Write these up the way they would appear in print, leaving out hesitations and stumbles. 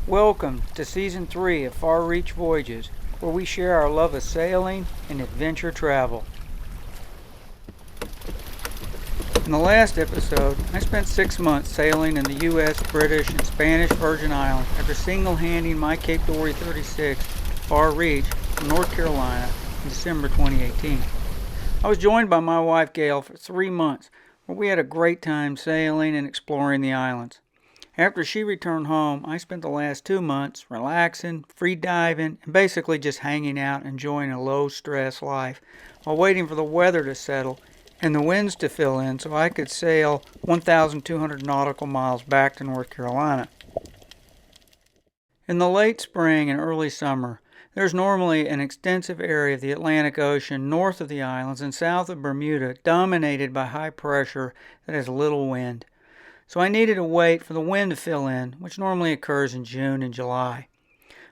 Welcome to Season 3 of Far Reach Voyages, where we share our love of sailing and adventure travel. In the last episode, I spent 6 months sailing in the U.S., British, and Spanish Virgin Islands after single-handing my Cape Dory 36 Far Reach from North Carolina in December 2018. I was joined by my wife Gail for 3 months, where we had a great time sailing and exploring the islands. After she returned home, I spent the last 2 months relaxing, free diving, and basically just hanging out and enjoying a low-stress life while waiting for the weather to settle and the winds to fill in so I could sail 1,200 nautical miles back to North Carolina. In the late spring and early summer, there's normally an extensive area of the Atlantic Ocean north of the islands and south of Bermuda dominated by high pressure that has little wind. So I needed to wait for the wind to fill in, which normally occurs in June and July.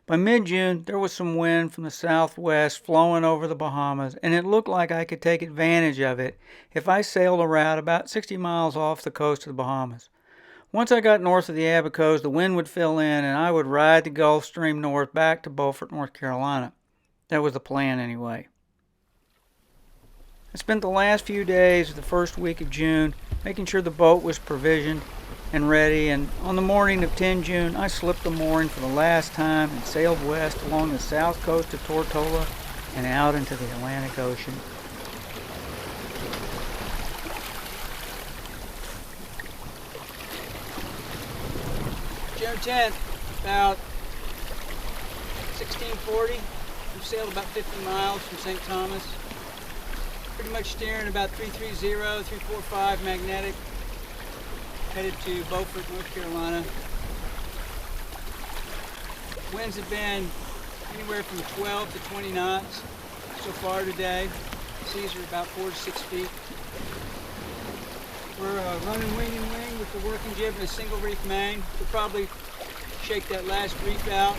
By mid-June, there was some wind from the southwest flowing over the Bahamas, and it looked like I could take advantage of it if I sailed a route about 60 miles off the coast of the Bahamas. Once I got north of the Abacos, the wind would fill in, and I would ride the Gulf Stream north back to Beaufort, North Carolina. That was the plan anyway. I spent the last few days of the first week of June making sure the boat was provisioned and ready, and on the morning of 10 June, I slipped the mooring for the last time and sailed west along the south coast of Tortola and out into the Atlantic Ocean. June 10th, about 1640, we've sailed about 50 miles from St. Thomas. Pretty much steering about 330, 345 magnetic. Headed to Beaufort, North Carolina. Winds have been anywhere from 12 to 20 knots so far today. Seas are about 4 to 6 feet. We're running wing and wing with the working jib and a single reef main. We'll probably shake that last reef out.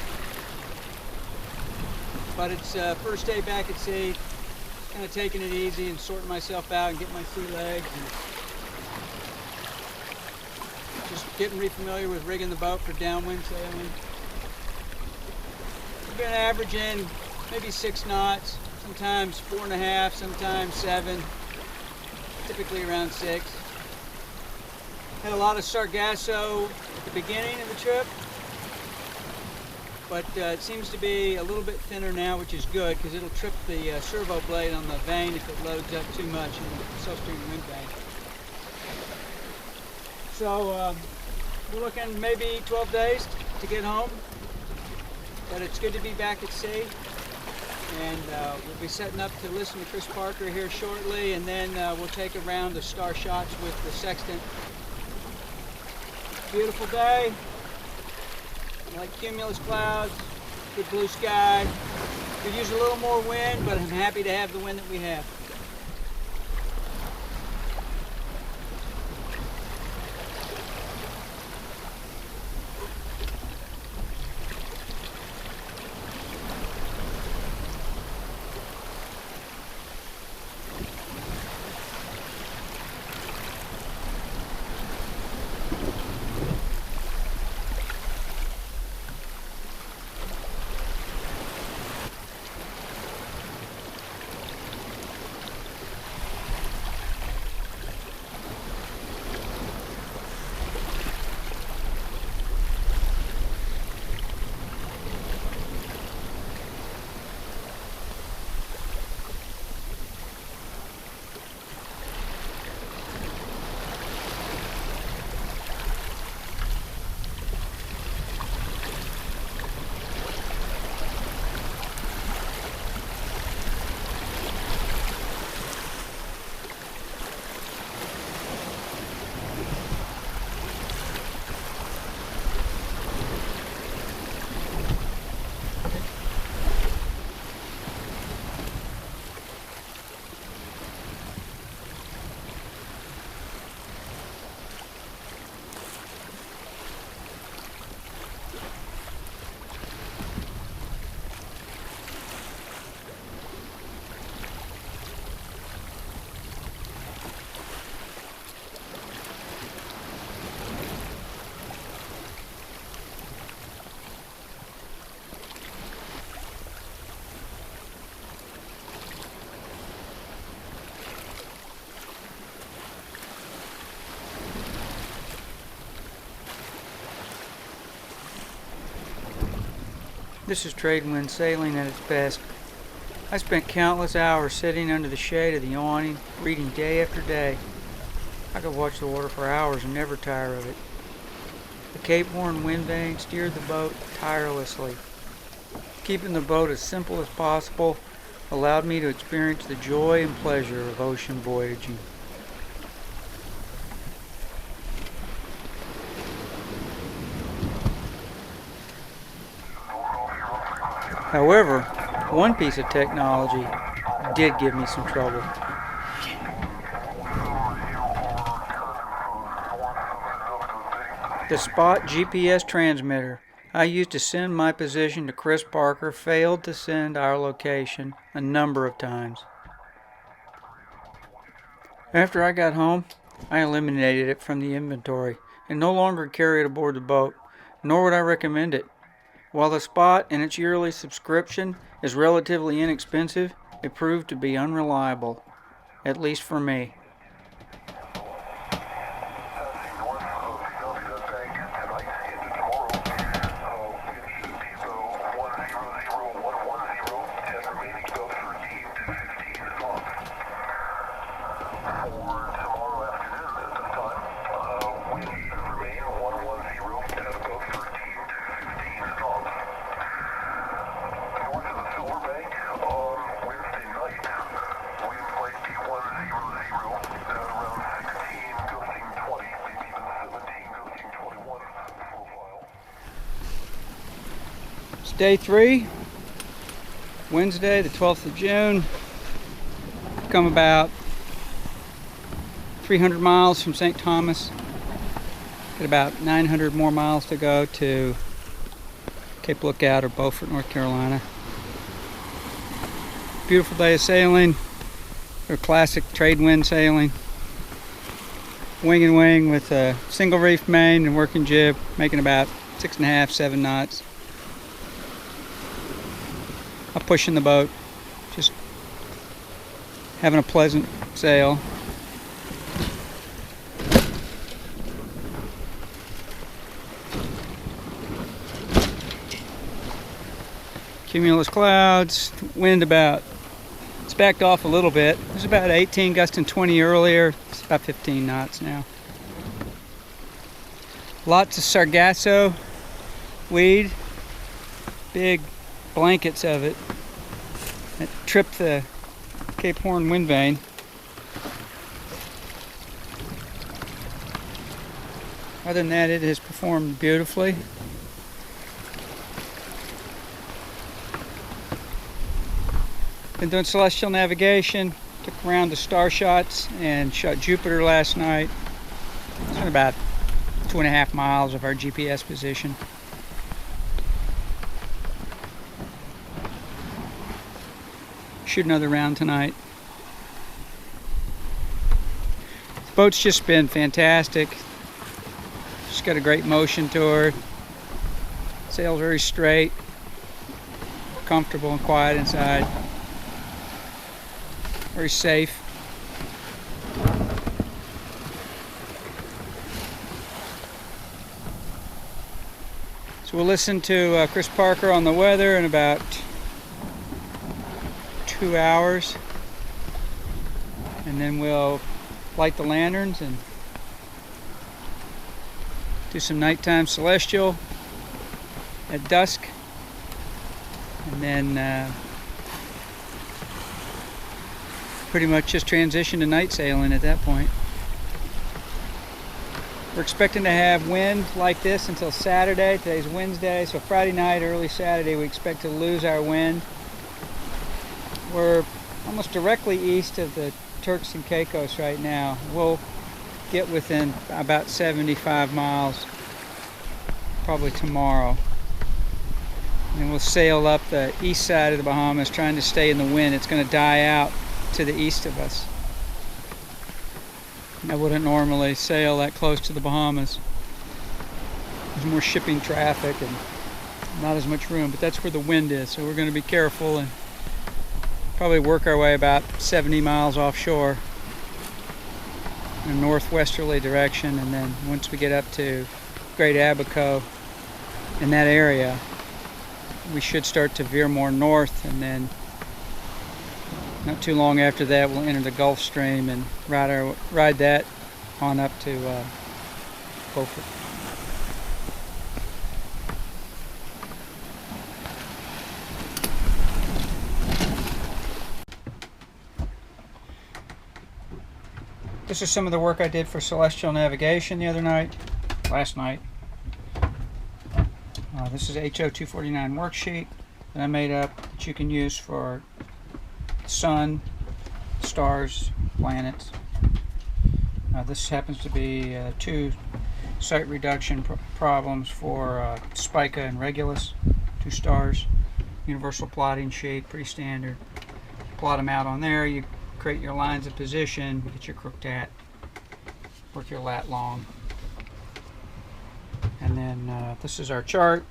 But it's first day back at sea. Kind of taking it easy and sorting myself out and getting my sea legs. Just getting re-familiar with rigging the boat for downwind sailing. We've been averaging maybe 6 knots, sometimes 4.5, sometimes 7, typically around 6. Had a lot of sargasso at the beginning of the trip, but it seems to be a little bit thinner now, which is good because it'll trip the servo blade on the vane if it loads up too much in the Southstream wind vane. So we're looking maybe 12 days to get home, but it's good to be back at sea. And we'll be setting up to listen to Chris Parker here shortly, and then we'll take a round of star shots with the sextant. Beautiful day, like cumulus clouds, good blue sky. Could use a little more wind, but I'm happy to have the wind that we have. This is trade wind sailing at its best. I spent countless hours sitting under the shade of the awning, reading day after day. I could watch the water for hours and never tire of it. The Cape Horn wind vane steered the boat tirelessly. Keeping the boat as simple as possible allowed me to experience the joy and pleasure of ocean voyaging. However, one piece of technology did give me some trouble. The spot GPS transmitter I used to send my position to Chris Parker failed to send our location a number of times. After I got home, I eliminated it from the inventory and no longer carry it aboard the boat, nor would I recommend it. While the spot and its yearly subscription is relatively inexpensive, it proved to be unreliable, at least for me. Day 3, Wednesday the 12th of June. Come about 300 miles from St. Thomas. Got about 900 more miles to go to Cape Lookout or Beaufort, North Carolina. Beautiful day of sailing, or classic trade wind sailing. Wing and wing with a single reef main and working jib, making about 6.5, 7 knots. I'm pushing the boat, just having a pleasant sail. Cumulus clouds, wind it's backed off a little bit. It was about 18, gusting 20 earlier. It's about 15 knots now. Lots of sargasso weed, big blankets of it that tripped the Cape Horn wind vane. Other than that, it has performed beautifully. Been doing celestial navigation, took around the star shots and shot Jupiter last night. It's been about 2.5 miles of our GPS position. Shoot another round tonight. The boat's just been fantastic. Just got a great motion to her. Sails very straight, comfortable and quiet inside. Very safe. So we'll listen to Chris Parker on the weather in about 2 hours, and then we'll light the lanterns and do some nighttime celestial at dusk, and then pretty much just transition to night sailing at that point. We're expecting to have wind like this until Saturday. Today's Wednesday, so Friday night, early Saturday, we expect to lose our wind. We're almost directly east of the Turks and Caicos right now. We'll get within about 75 miles probably tomorrow. And then we'll sail up the east side of the Bahamas trying to stay in the wind. It's going to die out to the east of us. I wouldn't normally sail that close to the Bahamas. There's more shipping traffic and not as much room, but that's where the wind is, so we're going to be careful and probably work our way about 70 miles offshore in a northwesterly direction, and then once we get up to Great Abaco in that area, we should start to veer more north, and then not too long after that we'll enter the Gulf Stream and ride that on up to Beaufort. This is some of the work I did for celestial navigation the other night, last night. This is HO 249 worksheet that I made up that you can use for sun, stars, planets. This happens to be 2 site reduction problems for Spica and Regulus, 2 stars. Universal plotting sheet, pretty standard. Plot them out on there. You create your lines of position, get your crooked work your lat long. And then this is our chart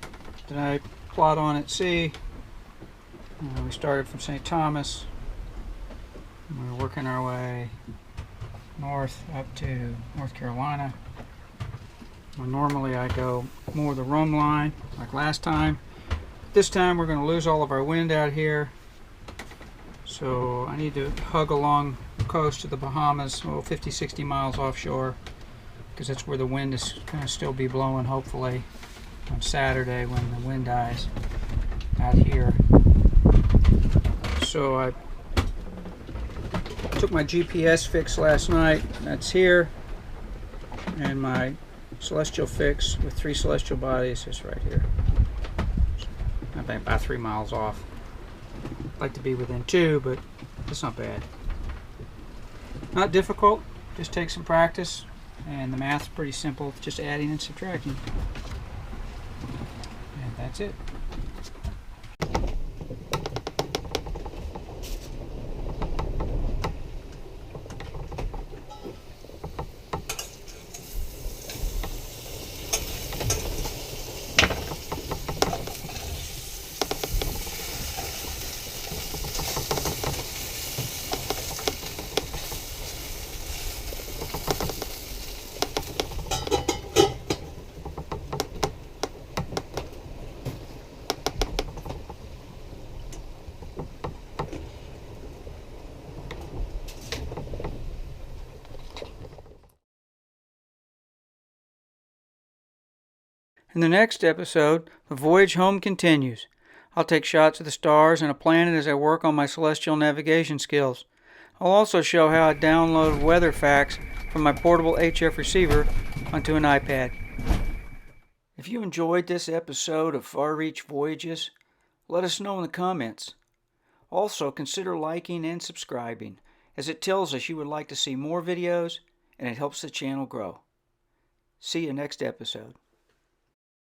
that I plot on at sea. We started from St. Thomas. And we're working our way north up to North Carolina. Well, normally I go more the rum line like last time. This time we're going to lose all of our wind out here. So I need to hug along the coast of the Bahamas, 50-60 miles offshore, because that's where the wind is going to still be blowing, hopefully, on Saturday when the wind dies out here. So I took my GPS fix last night, that's here, and my celestial fix with 3 celestial bodies is right here. I think about 3 miles off. I'd like to be within 2, but it's not bad. Not difficult, just take some practice, and the math's pretty simple, just adding and subtracting. And that's it. In the next episode, the voyage home continues. I'll take shots of the stars and a planet as I work on my celestial navigation skills. I'll also show how I download weather facts from my portable HF receiver onto an iPad. If you enjoyed this episode of Far Reach Voyages, let us know in the comments. Also, consider liking and subscribing, as it tells us you would like to see more videos and it helps the channel grow. See you next episode.